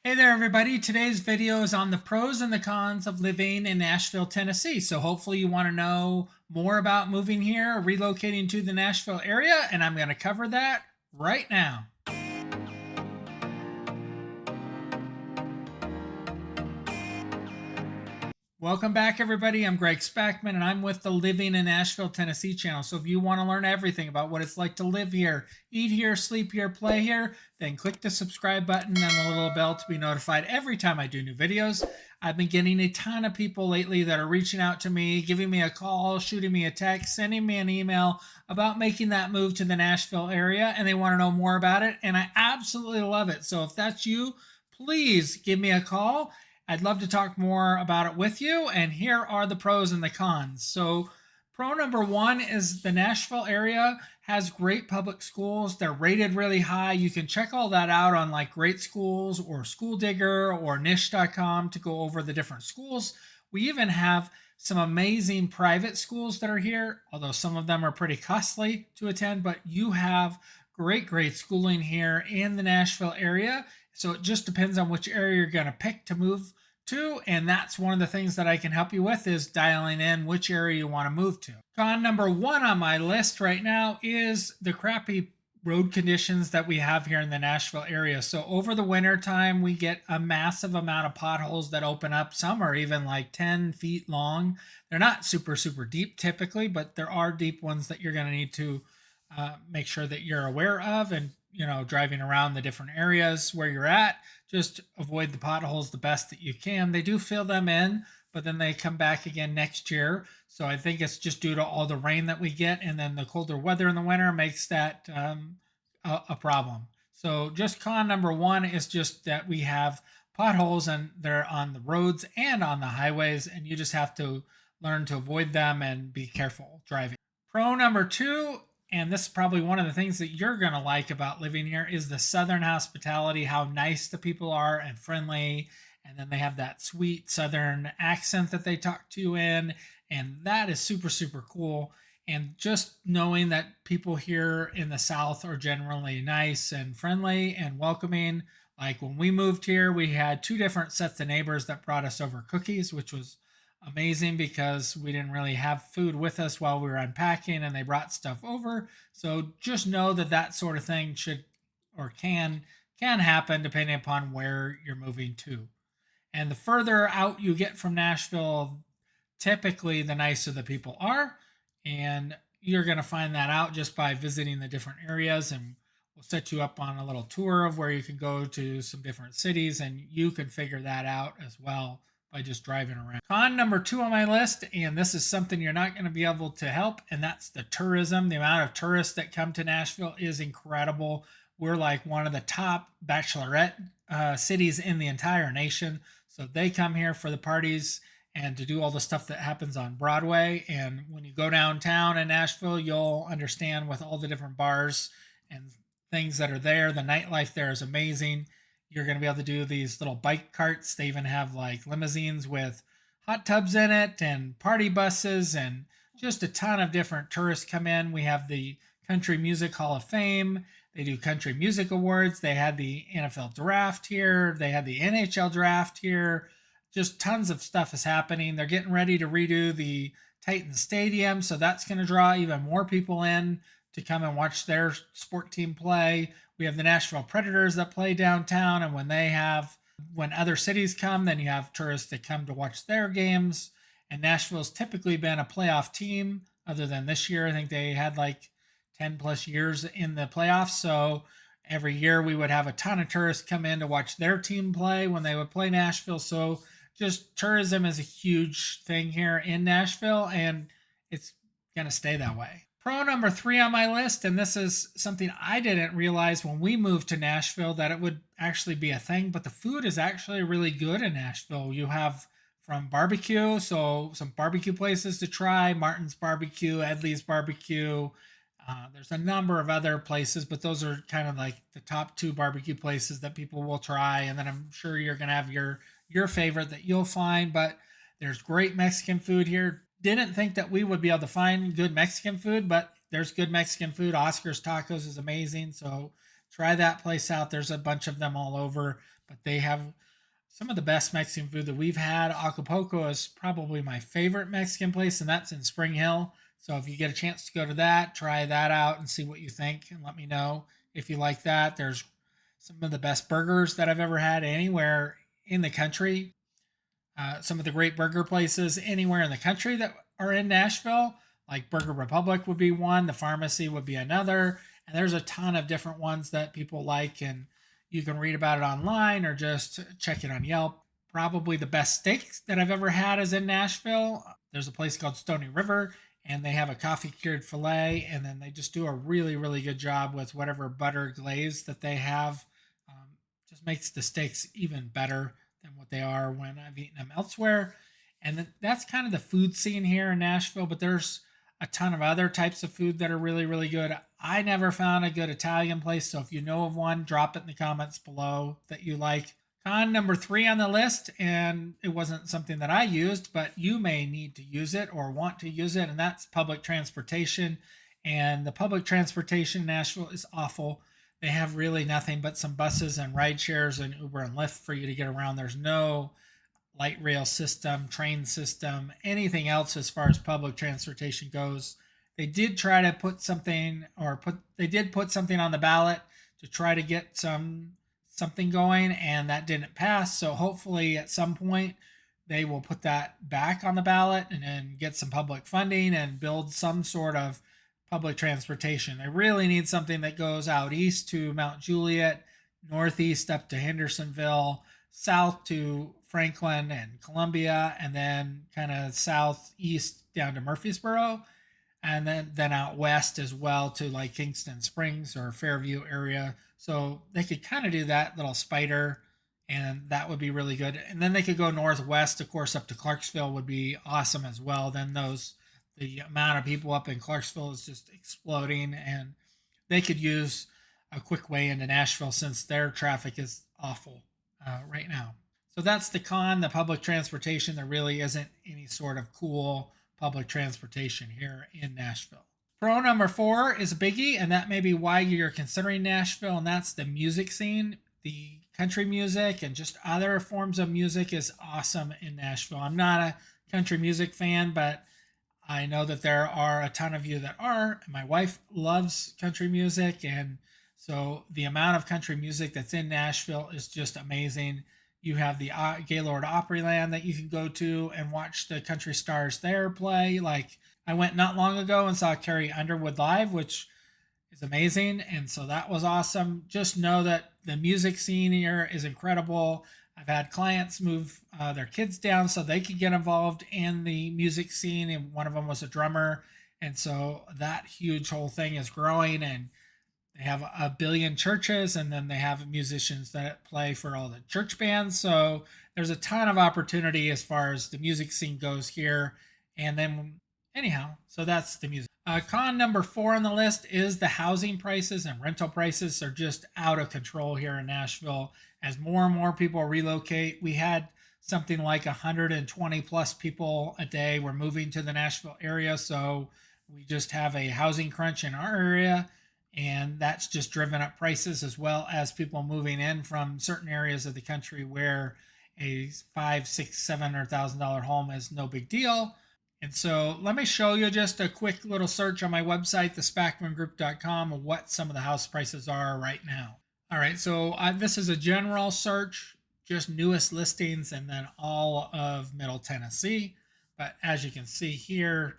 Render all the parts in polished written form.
Hey there, everybody. Today's video is on the pros and the cons of living in Nashville, Tennessee. So hopefully you want to know more about moving here or relocating to the Nashville area, and I'm going to cover that right now. Welcome back, everybody. I'm Greg Spackman, and I'm with the Living in Nashville, Tennessee channel. So if you want to learn everything about what it's like to live here, eat here, sleep here, play here, then click the subscribe button and the little bell to be notified every time I do new videos. I've been getting a ton of people lately that are reaching out to me, giving me a call, shooting me a text, sending me an email about making that move to the Nashville area, and they want to know more about it, and I absolutely love it. So if that's you, please give me a call. I'd love to talk more about it with you. And here are the pros and the cons. So, pro number one is the Nashville area has great public schools. They're rated really high. You can check all that out on like Great Schools or School Digger or niche.com to go over the different schools. We even have some amazing private schools that are here, although some of them are pretty costly to attend, but you have great schooling here in the Nashville area. So it just depends on which area you're going to pick to move to, and that's one of the things that I can help you with is dialing in which area you want to move to. Con number one on my list right now is the crappy road conditions that we have here in the Nashville area. So over the winter time, we get a massive amount of potholes that open up. Some are even like 10 feet long. They're not super deep typically, but there are deep ones that you're going to need to make sure that you're aware of, and driving around the different areas where you're at, just avoid the potholes the best that you can. They do fill them in, but then they come back again next year. So I think it's just due to all the rain that we get, and then the colder weather in the winter makes that a problem. So just con number one is just that we have potholes, and they're on the roads and on the highways, and you just have to learn to avoid them and be careful driving. Pro number two, and this is probably one of the things that you're going to like about living here, is the Southern hospitality, how nice the people are and friendly. And then they have that sweet Southern accent that they talk to you in. And that is super cool. And just knowing that people here in the South are generally nice and friendly and welcoming. Like when we moved here, we had two different sets of neighbors that brought us over cookies, which was amazing because we didn't really have food with us while we were unpacking, and they brought stuff over. So just know that that sort of thing should or can happen depending upon where you're moving to. And the further out you get from Nashville, typically the nicer the people are, and you're going to find that out just by visiting the different areas, and we'll set you up on a little tour of where you can go to some different cities, and you can figure that out as well by just driving around. Con number two on my list, and this is something you're not going to be able to help, and that's the tourism. The amount of tourists that come to Nashville is incredible. We're like one of the top bachelorette cities in the entire nation. So they come here for the parties and to do all the stuff that happens on Broadway. And when you go downtown in Nashville, you'll understand with all the different bars and things that are there. The nightlife there is amazing. You're going to be able to do these little bike carts. They even have like limousines with hot tubs in it and party buses, and just a ton of different tourists come in. We have the Country Music Hall of Fame. They do country music awards. They had the NFL draft here. They had the NHL draft here. Just tons of stuff is happening. They're getting ready to redo the Titan Stadium, so that's going to draw even more people in to come and watch their sport team play. We have the Nashville Predators that play downtown, and when other cities come, then you have tourists that come to watch their games. And Nashville's typically been a playoff team, other than this year. I think they had like 10 plus years in the playoffs. So every year we would have a ton of tourists come in to watch their team play when they would play Nashville. So just tourism is a huge thing here in Nashville, and it's going to stay that way. Pro number three on my list, and this is something I didn't realize when we moved to Nashville that it would actually be a thing, but the food is actually really good in Nashville. You have from barbecue, so some barbecue places to try, Martin's Barbecue, Edley's Barbecue. There's a number of other places, but those are kind of like the top two barbecue places that people will try. And then I'm sure you're going to have your favorite that you'll find, but there's great Mexican food here. Didn't think that we would be able to find good Mexican food, but there's good Mexican food. Oscar's Tacos is amazing. So try that place out. There's a bunch of them all over. but they have some of the best Mexican food that we've had. Acapulco is probably my favorite Mexican place, and that's in Spring Hill. So if you get a chance to go to that, try that out and see what you think, and let me know if you like that. There's some of the best burgers that I've ever had anywhere in the country. Some of the great burger places anywhere in the country that are in Nashville, like Burger Republic would be one, the Pharmacy would be another, and there's a ton of different ones that people like, and you can read about it online or just check it on Yelp. Probably the best steaks that I've ever had is in Nashville. There's a place called Stony River, and they have a coffee cured filet, and then they just do a really, really good job with whatever butter glaze that they have. Just makes the steaks even better than what they are when I've eaten them elsewhere. And that's kind of the food scene here in Nashville, but there's a ton of other types of food that are really, really good. I never found a good Italian place, so if you know of one, drop it in the comments below that you like. Con number 3 on the list, and it wasn't something that I used, but you may need to use it or want to use it, and that's public transportation. And the public transportation in Nashville is awful. They have really nothing but some buses and ride shares and Uber and Lyft for you to get around. There's no light rail system, train system, anything else as far as public transportation goes. They did try to put something, they did put something on the ballot to try to get something going, and that didn't pass. So hopefully at some point they will put that back on the ballot and then get some public funding and build some sort of public transportation. They really need something that goes out east to Mount Juliet, northeast up to Hendersonville, south to Franklin and Columbia, and then kind of southeast down to Murfreesboro, and then out west as well to like Kingston Springs or Fairview area. So they could kind of do that little spider, and that would be really good. And then they could go northwest, of course, up to Clarksville would be awesome as well. Then the amount of people up in Clarksville is just exploding, and they could use a quick way into Nashville since their traffic is awful right now. So that's the con, the public transportation. There really isn't any sort of cool public transportation here in Nashville. Pro number 4 is a biggie, and that may be why you're considering Nashville, and that's the music scene. The country music and just other forms of music is awesome in Nashville. I'm not a country music fan, but I know that there are a ton of you that are. My wife loves country music, and so the amount of country music that's in Nashville is just amazing. You have the Gaylord Opryland that you can go to and watch the country stars there play. Like I went not long ago and saw Carrie Underwood live, which is amazing, and so that was awesome. Just know that the music scene here is incredible. I've had clients move their kids down so they could get involved in the music scene, and one of them was a drummer, and so that huge whole thing is growing, and they have a billion churches, and then they have musicians that play for all the church bands. So there's a ton of opportunity as far as the music scene goes here. And then anyhow, so that's the music. Con number 4 on the list is the housing prices and rental prices are just out of control here in Nashville. As more and more people relocate, we had something like 120 plus people a day were moving to the Nashville area. So we just have a housing crunch in our area, and that's just driven up prices, as well as people moving in from certain areas of the country where a $500,000, $600,000, $700,000 home is no big deal. And so let me show you just a quick little search on my website, thespackmangroup.com, of what some of the house prices are right now. All right, so this is a general search, just newest listings, and then all of Middle Tennessee. But as you can see here,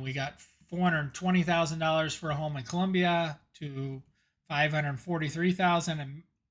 we got $420,000 for a home in Columbia to $543,000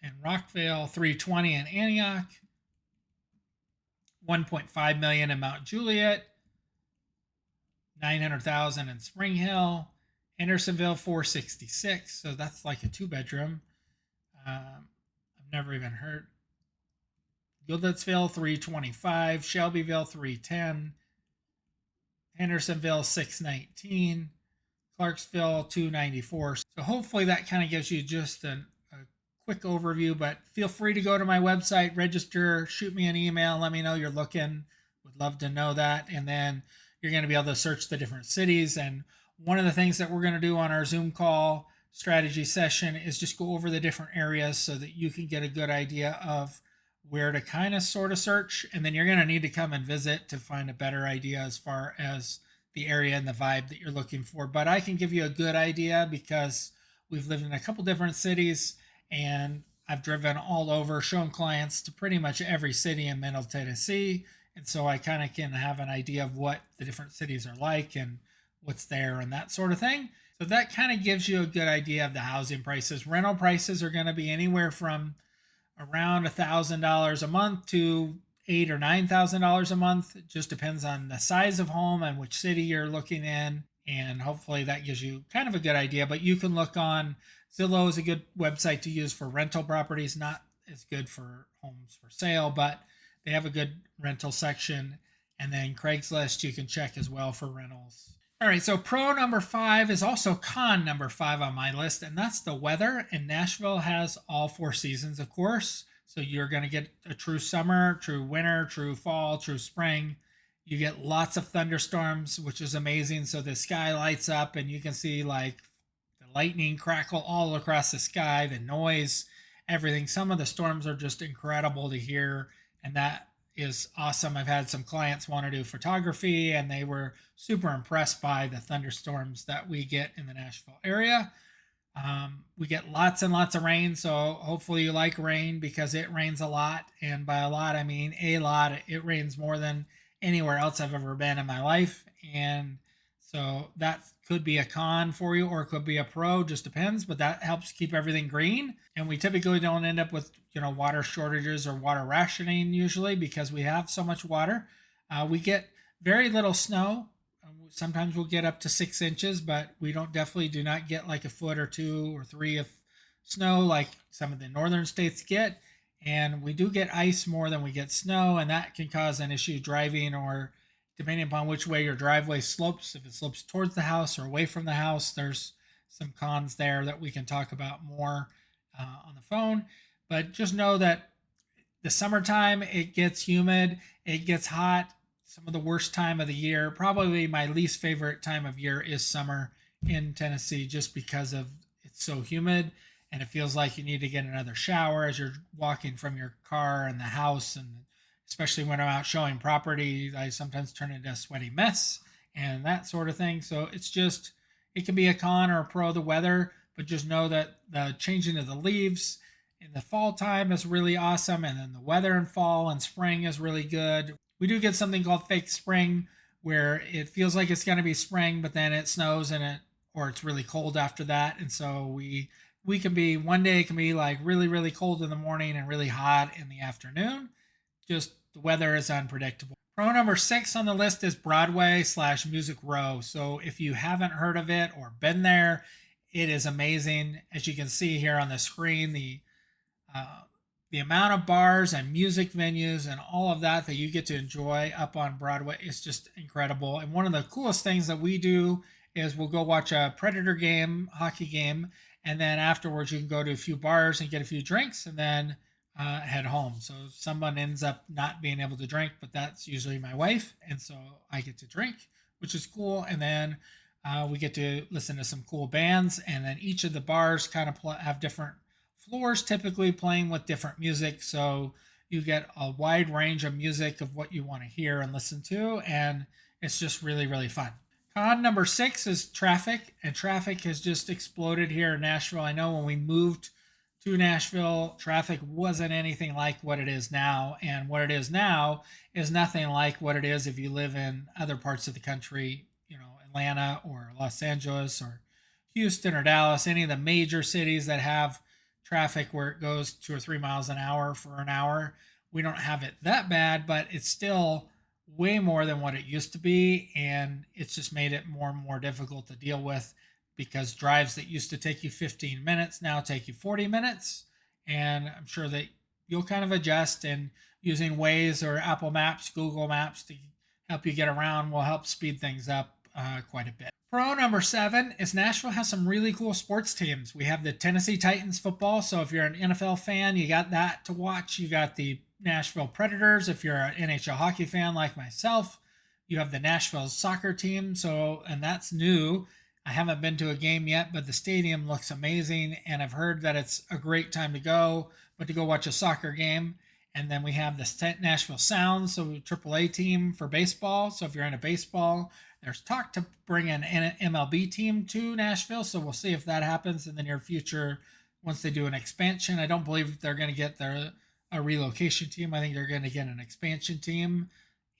in Rockville, $320,000 in Antioch, $1.5 million in Mount Juliet, $900,000 in Spring Hill, Hendersonville $466,000, so that's like a 2-bedroom. I've never even heard. Gildatsville $325,000, Shelbyville $310,000, Hendersonville $619,000, Clarksville $294,000. So hopefully that kind of gives you just a quick overview. But feel free to go to my website, register, shoot me an email, let me know you're looking. Would love to know that, and then you're going to be able to search the different cities. And one of the things that we're going to do on our Zoom call strategy session is just go over the different areas so that you can get a good idea of where to kind of sort of search. And then you're going to need to come and visit to find a better idea as far as the area and the vibe that you're looking for. But I can give you a good idea because we've lived in a couple different cities and I've driven all over, shown clients to pretty much every city in Middle Tennessee. And so I kind of can have an idea of what the different cities are like and what's there and that sort of thing. So that kind of gives you a good idea of the housing prices. Rental prices are going to be anywhere from around $1,000 a month to $8,000 or $9,000 a month. It just depends on the size of home and which city you're looking in. And hopefully that gives you kind of a good idea. But you can look on Zillow is a good website to use for rental properties, not as good for homes for sale, but they have a good rental section. And then Craigslist you can check as well for rentals. All right, so pro number 5 is also con number 5 on my list, and that's the weather. And Nashville has all 4 seasons, of course. So you're going to get a true summer, true winter, true fall, true spring. You get lots of thunderstorms, which is amazing. So the sky lights up and you can see like the lightning crackle all across the sky, the noise, everything. Some of the storms are just incredible to hear, and that is awesome. I've had some clients want to do photography and they were super impressed by the thunderstorms that we get in the Nashville area. We get lots and lots of rain, so hopefully you like rain because it rains a lot. And by a lot, I mean a lot. It rains more than anywhere else I've ever been in my life. And so that could be a con for you or it could be a pro, just depends, but that helps keep everything green. And we typically don't end up with, water shortages or water rationing usually because we have so much water. We get very little snow. Sometimes we'll get up to 6 inches, but we definitely do not get like a foot or 2 or 3 of snow like some of the northern states get. And we do get ice more than we get snow, and that can cause an issue driving or depending upon which way your driveway slopes. If it slopes towards the house or away from the house, there's some cons there that we can talk about more on the phone. But just know that the summertime, it gets humid, it gets hot. Some of the worst time of the year, probably my least favorite time of year is summer in Tennessee just because of it's so humid and it feels like you need to get another shower as you're walking from your car and the house. And especially when I'm out showing property, I sometimes turn into a sweaty mess and that sort of thing. So it can be a con or a pro of the weather, but just know that the changing of the leaves in the fall time is really awesome. And then the weather in fall and spring is really good. We do get something called fake spring where it feels like it's going to be spring, but then it snows or it's really cold after that. And so we can be, one day it can be like really, really cold in the morning and really hot in the afternoon. Just the weather is unpredictable. Pro number 6 on the list is Broadway/Music Row. So if you haven't heard of it or been there, it is amazing. As you can see here on the screen, the amount of bars and music venues and all of that you get to enjoy up on Broadway is just incredible. And one of the coolest things that we do is we'll go watch a Predator game, hockey game, and then afterwards you can go to a few bars and get a few drinks and then head home. So someone ends up not being able to drink, but that's usually my wife. And so I get to drink, which is cool. And then we get to listen to some cool bands. And then each of the bars kind of have different floors typically playing with different music. So you get a wide range of music of what you want to hear and listen to. And it's just really, really fun. Con number 6 is traffic. And traffic has just exploded here in Nashville. I know when we moved to Nashville, traffic wasn't anything like what it is now. And what it is now is nothing like what it is if you live in other parts of the country, Atlanta or Los Angeles or Houston or Dallas, any of the major cities that have traffic where it goes 2 or 3 miles an hour for an hour. We don't have it that bad, but it's still way more than what it used to be. And it's just made it more and more difficult to deal with because drives that used to take you 15 minutes now take you 40 minutes. And I'm sure that you'll kind of adjust, and using Waze or Apple Maps, Google Maps to help you get around will help speed things up quite a bit. Pro number 7 is Nashville has some really cool sports teams. We have the Tennessee Titans football. So if you're an NFL fan, you got that to watch. You got the Nashville Predators. If you're an NHL hockey fan like myself, you have the Nashville soccer team. And that's new. I haven't been to a game yet, but the stadium looks amazing, and I've heard that it's a great time to go, but to go watch a soccer game. And then we have the Nashville Sounds, so AAA team for baseball. So if you're into baseball, there's talk to bring an MLB team to Nashville. So we'll see if that happens in the near future once they do an expansion. I don't believe they're going to get a relocation team. I think they're going to get an expansion team,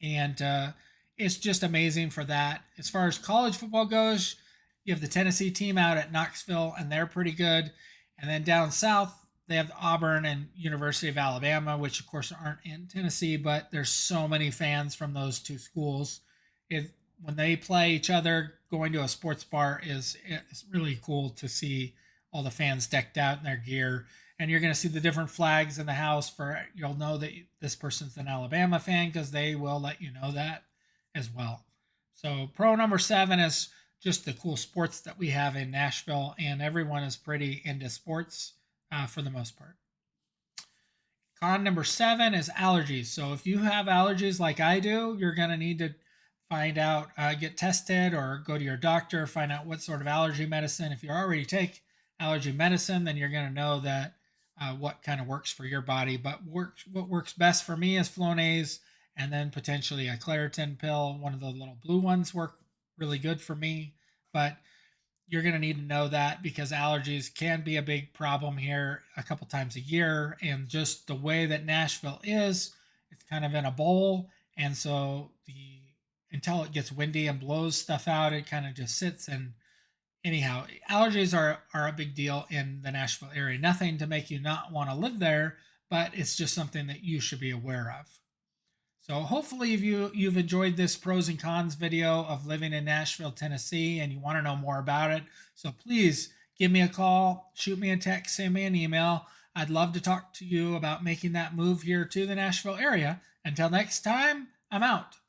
and it's just amazing for that. As far as college football goes, you have the Tennessee team out at Knoxville, and they're pretty good. And then down south, they have Auburn and University of Alabama, which of course aren't in Tennessee, but there's so many fans from those two schools. When they play each other, going to a sports bar is really cool to see all the fans decked out in their gear. And you're going to see the different flags in the house you'll know that this person's an Alabama fan because they will let you know that as well. So pro number 7 is just the cool sports that we have in Nashville, and everyone is pretty into sports for the most part. Con number 7 is allergies. So if you have allergies like I do, you're going to need to find out, get tested or go to your doctor, find out what sort of allergy medicine. If you already take allergy medicine, then you're going to know that what kind of works for your body. But what works best for me is Flonase, and then potentially a Claritin pill. One of the little blue ones work really good for me. But you're going to need to know that because allergies can be a big problem here a couple times a year. And just the way that Nashville is, it's kind of in a bowl. And so until it gets windy and blows stuff out, it kind of just sits. And anyhow, allergies are a big deal in the Nashville area. Nothing to make you not want to live there, but it's just something that you should be aware of. So hopefully you've enjoyed this pros and cons video of living in Nashville, Tennessee, and you want to know more about it. So please give me a call, shoot me a text, send me an email. I'd love to talk to you about making that move here to the Nashville area. Until next time, I'm out.